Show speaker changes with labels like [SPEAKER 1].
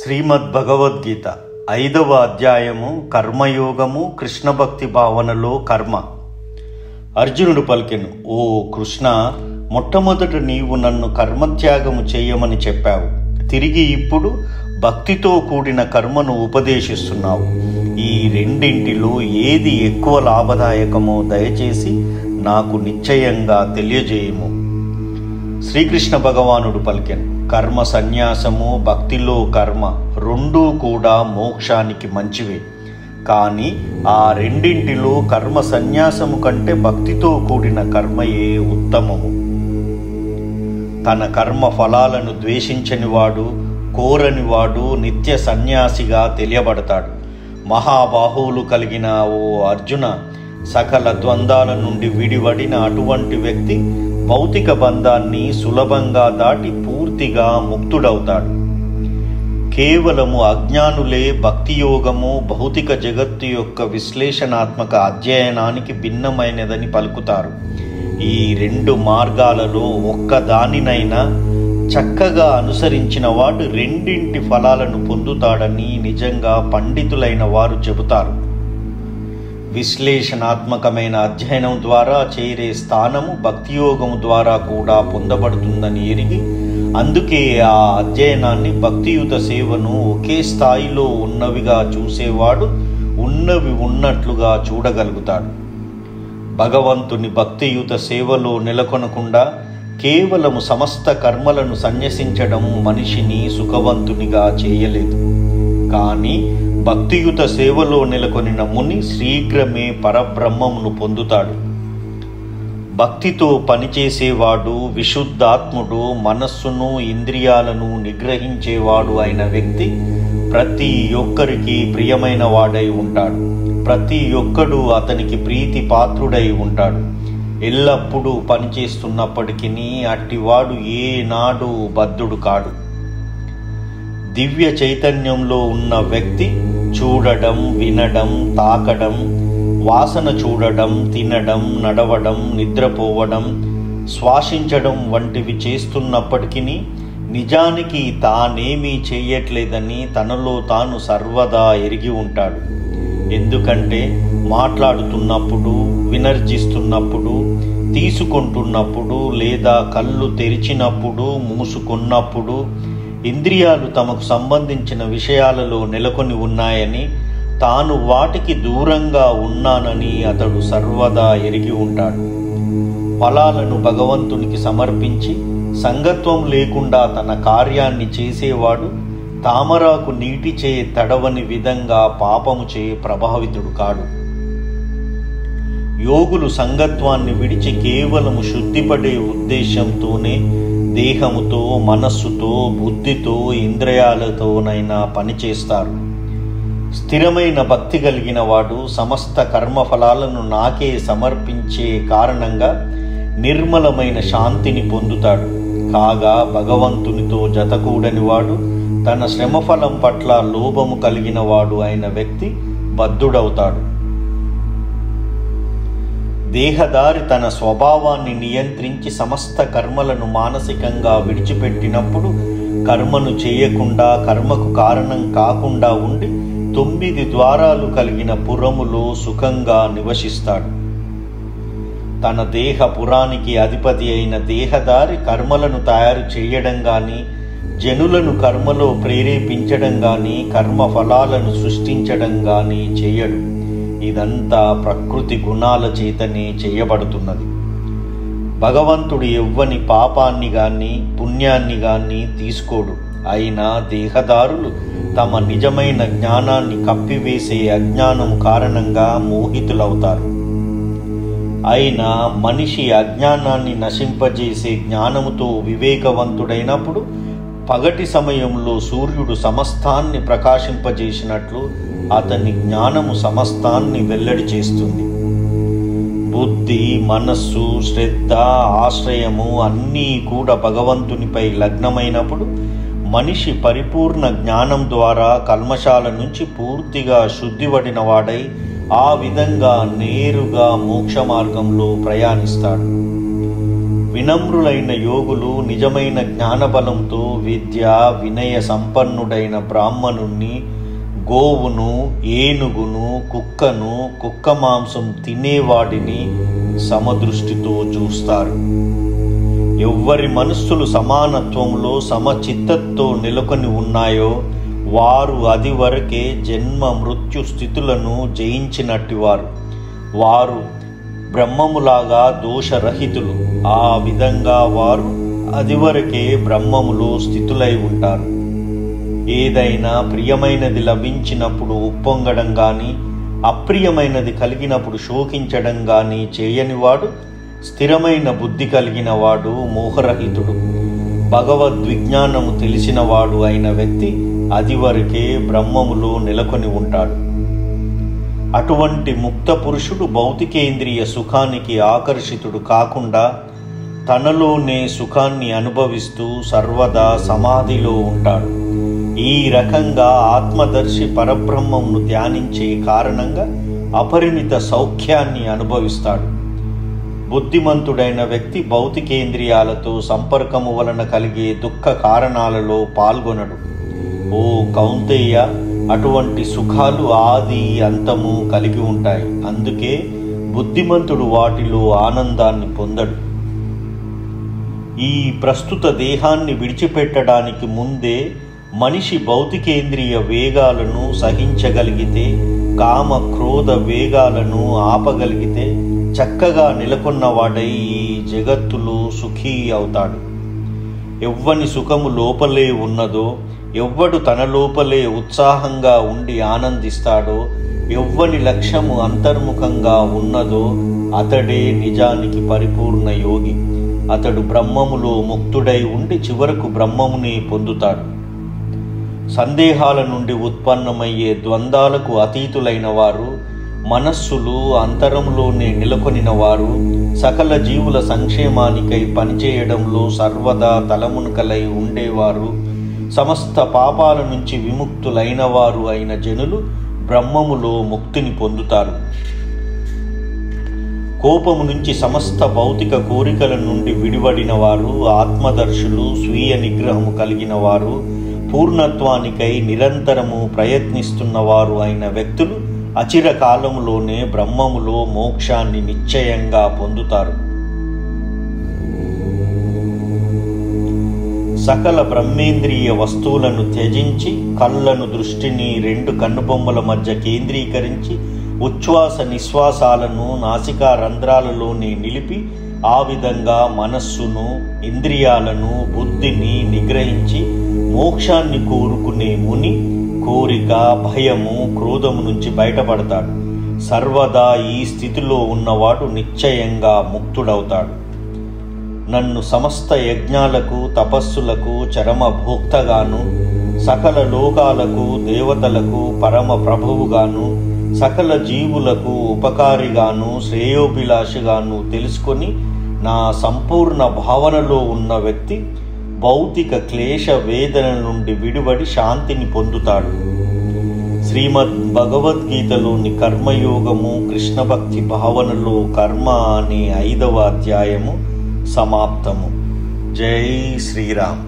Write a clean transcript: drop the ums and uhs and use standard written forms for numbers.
[SPEAKER 1] శ్రీమద్ భగవద్గీత 5వ అధ్యాయము కర్మయోగము కృష్ణ భక్తి భావనలో కర్మ. అర్జునుడు పలికెను, ఓ కృష్ణ, మొట్టమొదట నీవు నన్ను కర్మత్యాగము చేయమని చెప్పావు. తిరిగి ఇప్పుడు భక్తితో కూడిన కర్మను ఉపదేశిస్తున్నావు. ఈ రెండింటిలో ఏది ఎక్కువ లాభదాయకమో దయచేసి నాకు నిశ్చయంగా తెలియజేయము. శ్రీకృష్ణ భగవానుడు పలికెను, కర్మ సన్యాసము, భక్తిలో కర్మ రెండూ కూడా మోక్షానికి మంచివే. కానీ ఆ రెండింటిలో కర్మ సన్యాసము కంటే భక్తితో కూడిన కర్మయే ఉత్తమము. తన కర్మ ఫలాలను ద్వేషించనివాడు, కోరనివాడు నిత్య సన్యాసిగా తెలియబడతాడు. మహాబాహువులు కలిగిన ఓ అర్జున, సకల ద్వంద్వాల నుండి విడివడిన అటువంటి వ్యక్తి భౌతిక బంధాన్ని సులభంగా దాటి పూర్తిగా ముక్తుడవుతాడు. కేవలము అజ్ఞానులే భక్తి యోగము భౌతిక జగత్తు యొక్క విశ్లేషణాత్మక అధ్యయనానికి భిన్నమైనదని పలుకుతారు. ఈ రెండు మార్గాలలో ఒక్కదానినైనా చక్కగా అనుసరించిన వాడు రెండింటి ఫలాలను పొందుతాడని నిజంగా పండితులైన వారు చెబుతారు. విశ్లేషణాత్మకమైన అధ్యయనం ద్వారా చేరే స్థానము భక్తియోగము ద్వారా కూడా పొందబడుతుందని ఎరిగి, అందుకే ఆ అధ్యయనాన్ని భక్తియుత సేవను ఒకే స్థాయిలో ఉన్నవిగా చూసేవాడు ఉన్నవి ఉన్నట్లుగా చూడగలుగుతాడు. భగవంతుని భక్తియుత సేవలో నెలకొనకుండా కేవలము సమస్త కర్మలను సన్యసించడం మనిషిని సుఖవంతునిగా చేయలేదు. కానీ భక్తియుత సేవలో నెలకొనిన ముని శీఘ్రమే పరబ్రహ్మమును పొందుతాడు. భక్తితో పనిచేసేవాడు విశుద్ధాత్ముడు, మనస్సును ఇంద్రియాలను నిగ్రహించేవాడు అయిన వ్యక్తి ప్రతి ఒక్కరికి ప్రియమైన వాడై ఉంటాడు. ప్రతి ఒక్కడు అతనికి ప్రీతి పాత్రుడై ఉంటాడు. ఎల్లప్పుడూ పనిచేస్తున్నప్పటికీ అట్టివాడు ఏనాడు బద్ధుడు కాడు. దివ్య చైతన్యంలో ఉన్న వ్యక్తి చూడడం, వినడం, తాకడం, వాసన చూడడం, తినడం, నడవడం, నిద్రపోవడం, శ్వాసించడం వంటివి చేస్తున్నప్పటికీ నిజానికి తానేమీ చేయట్లేదని తనలో తాను సర్వదా ఎరిగి ఉంటాడు. ఎందుకంటే మాట్లాడుతున్నప్పుడు, వినర్జిస్తున్నప్పుడు, తీసుకుంటున్నప్పుడు లేదా కళ్ళు తెరిచినప్పుడు, మూసుకున్నప్పుడు ఇంద్రియాలు తమకు సంబంధించిన విషయాలలో నెలకొని ఉన్నాయని, తాను వాటికి దూరంగా ఉన్నానని అతడు సర్వదా ఎరిగి ఉంటాడు. ఫలాలను భగవంతునికి సమర్పించి సంగత్వం లేకుండా తన కార్యాన్ని చేసేవాడు తామరాకు నీటిచే తడవని విధంగా పాపముచే ప్రభావితుడు కాడు. యోగులు సంగత్వాన్ని విడిచి కేవలము శుద్ధిపడే ఉద్దేశంతోనే దేహముతో, మనస్సుతో, బుద్ధితో, ఇంద్రియాలతోనైనా పనిచేస్తారు. స్థిరమైన భక్తి కలిగిన వాడు సమస్త కర్మఫలాలను నాకే సమర్పించే కారణంగా నిర్మలమైన శాంతిని పొందుతాడు. కాగా భగవంతునితో జతకూడని వాడు, తన శ్రమఫలం పట్ల లోభము కలిగిన వాడు అయిన వ్యక్తి బద్ధుడవుతాడు. దేహదారి తన స్వభావాన్ని నియంత్రించి సమస్త కర్మలను మానసికంగా విడిచిపెట్టినప్పుడు కర్మను చేయకుండా, కర్మకు కారణం కాకుండా ఉండి 9 ద్వారాలు కలిగిన పురములో సుఖంగా నివసిస్తాడు. తన దేహ పురానికి అధిపతి అయిన దేహదారి కర్మలను తయారు చేయడం కానీ, జనులను కర్మలో ప్రేరేపించడం కానీ, కర్మ ఫలాలను సృష్టించడం కానీ చేయడు. ఇదంతా ప్రకృతి గుణాల చేతనే చేయబడుతున్నది. భగవంతుడు ఎవ్వని పాపాన్ని గాని పుణ్యాన్ని గాని తీసుకోడు. అయినా దేహదారులు తమ నిజమైన జ్ఞానాన్ని కప్పివేసే అజ్ఞానం కారణంగా మోహితులవుతారు. అయినా మనిషి అజ్ఞానాన్ని నశింపజేసే జ్ఞానముతో వివేకవంతుడైనప్పుడు పగటి సమయంలో సూర్యుడు సమస్తాన్ని ప్రకాశింపజేసినట్లు అతని జ్ఞానము సమస్తాన్ని వెల్లడి చేస్తుంది. బుద్ధి, మనస్సు, శ్రద్ధ, ఆశ్రయము అన్నీ కూడా భగవంతునిపై లగ్నమైనప్పుడు మనిషి పరిపూర్ణ జ్ఞానం ద్వారా కల్మషాల నుంచి పూర్తిగా శుద్ధిపడిన వాడై ఆ విధంగా నేరుగా మోక్ష మార్గంలో ప్రయాణిస్తాడు. వినమ్రులైన యోగులు నిజమైన జ్ఞానబలంతో విద్య వినయ సంపన్నుడైన బ్రాహ్మణుణ్ణి, గోవును, ఏనుగును, కుక్కను, కుక్క మాంసం తినేవాడిని సమదృష్టితో చూస్తారు. ఎవ్వరి మనస్సులు సమానత్వంలో సమచిత్తతో నెలకొని ఉన్నాయో వారు అది వరకే జన్మ మృత్యు స్థితులను జయించినట్టివారు. వారు బ్రహ్మములాగా దోషరహితులు. ఆ విధంగా వారు అదివరకే బ్రహ్మములో స్థితులై ఉంటారు. ఏదైనా ప్రియమైనది లభించినప్పుడు ఉప్పొంగడం కానీ, అప్రియమైనది కలిగినప్పుడు శోకించడం కానీ చేయనివాడు స్థిరమైన బుద్ధి కలిగిన వాడు, మోహరహితుడు, భగవద్విజ్ఞానము తెలిసినవాడు అయిన వ్యక్తి అదివరకే బ్రహ్మములో నెలకొని ఉంటాడు. అటువంటి ముక్త పురుషుడు భౌతికేంద్రియ సుఖానికి ఆకర్షితుడు కాకుండా తనలోనే సుఖాన్ని అనుభవిస్తూ సర్వదా సమాధిలో ఉంటాడు. ఈ రకంగా ఆత్మదర్శి పరబ్రహ్మమును ధ్యానించే కారణంగా అపరిమిత సౌఖ్యాన్ని అనుభవిస్తాడు. బుద్ధిమంతుడైన వ్యక్తి భౌతికేంద్రియాలతో సంపర్కము వలన కలిగే దుఃఖ కారణాలలో పాల్గొనడు. ఓ కౌంతేయ, అటువంటి సుఖాలు ఆది అంతము కలిగి ఉంటాయి. అందుకే బుద్ధిమంతుడు వాటిలో ఆనందాన్ని పొందడు. ఈ ప్రస్తుత దేహాన్ని విడిచిపెట్టడానికి ముందే మనిషి భౌతికేంద్రియ వేగాలను సహించగలిగితే, కామ క్రోధ వేగాలను ఆపగలిగితే చక్కగా నెలకొన్నవాడై ఈ జగత్తులో సుఖీ అవుతాడు. ఎవ్వని సుఖము లోపలే ఉన్నదో, ఎవ్వడు తన లోపలే ఉత్సాహంగా ఉండి ఆనందిస్తాడో, ఎవ్వని లక్ష్యము అంతర్ముఖంగా ఉన్నదో అతడే నిజానికి పరిపూర్ణ యోగి. అతడు బ్రహ్మములో ముక్తుడై ఉండి చివరకు బ్రహ్మమునే పొందుతాడు. సందేహాల నుండి ఉత్పన్నమయ్యే ద్వంద్వాలకు అతీతులైన వారు, మనస్సులు అంతరంలోనే నెలకొనిన వారు, సకల జీవుల సంక్షేమానికై పనిచేయడంలో సర్వదా తలమునకలై ఉండేవారు, సమస్త పాపాల నుంచి విముక్తులైన వారు అయిన జనులు బ్రహ్మములో ముక్తిని పొందుతారు. కోపము నుంచి సమస్త భౌతిక కోరికల నుండి విడివడిన వారు, ఆత్మదర్శులు, స్వీయ నిగ్రహము కలిగిన వారు, పూర్ణత్వానికై నిరంతరము ప్రయత్నిస్తున్నవారు అయిన వ్యక్తులు అచిరకాలములోనే బ్రహ్మములో మోక్షాన్ని నిశ్చయంగా పొందుతారు. సకల బ్రహ్మేంద్రియ వస్తువులను త్యజించి కళ్ళను, దృష్టిని రెండు కన్నుబొమ్మల మధ్య కేంద్రీకరించి ఉచ్ఛ్వాస నిశ్వాసాలను నాసికా రంధ్రాలలోనే నిలిపి ఆ విధంగా మనస్సును, ఇంద్రియాలను, బుద్ధిని నిగ్రహించి మోక్షాన్ని కోరుకునే ముని కోరిక, భయము, క్రోధము నుంచి బయటపడతాడు. సర్వదా ఈ స్థితిలో ఉన్నవాడు నిశ్చయంగా ముక్తుడవుతాడు. నన్ను సమస్త యజ్ఞాలకు, తపస్సులకు చరమ భోక్తగాను, సకల లోకాలకు, దేవతలకు పరమ ప్రభువుగాను, సకల జీవులకు ఉపకారిగాను, శ్రేయోభిలాషిగాను తెలుసుకొని నా సంపూర్ణ భావనలో ఉన్న వ్యక్తి భౌతిక క్లేశ వేదన నుండి విడివడి శాంతిని పొందుతాడు. శ్రీమద్ భగవద్గీతలోని కర్మయోగము, కృష్ణ భక్తి భావనలో కర్మ అనే 5వ అధ్యాయము సమాప్తము. జై శ్రీరామ్.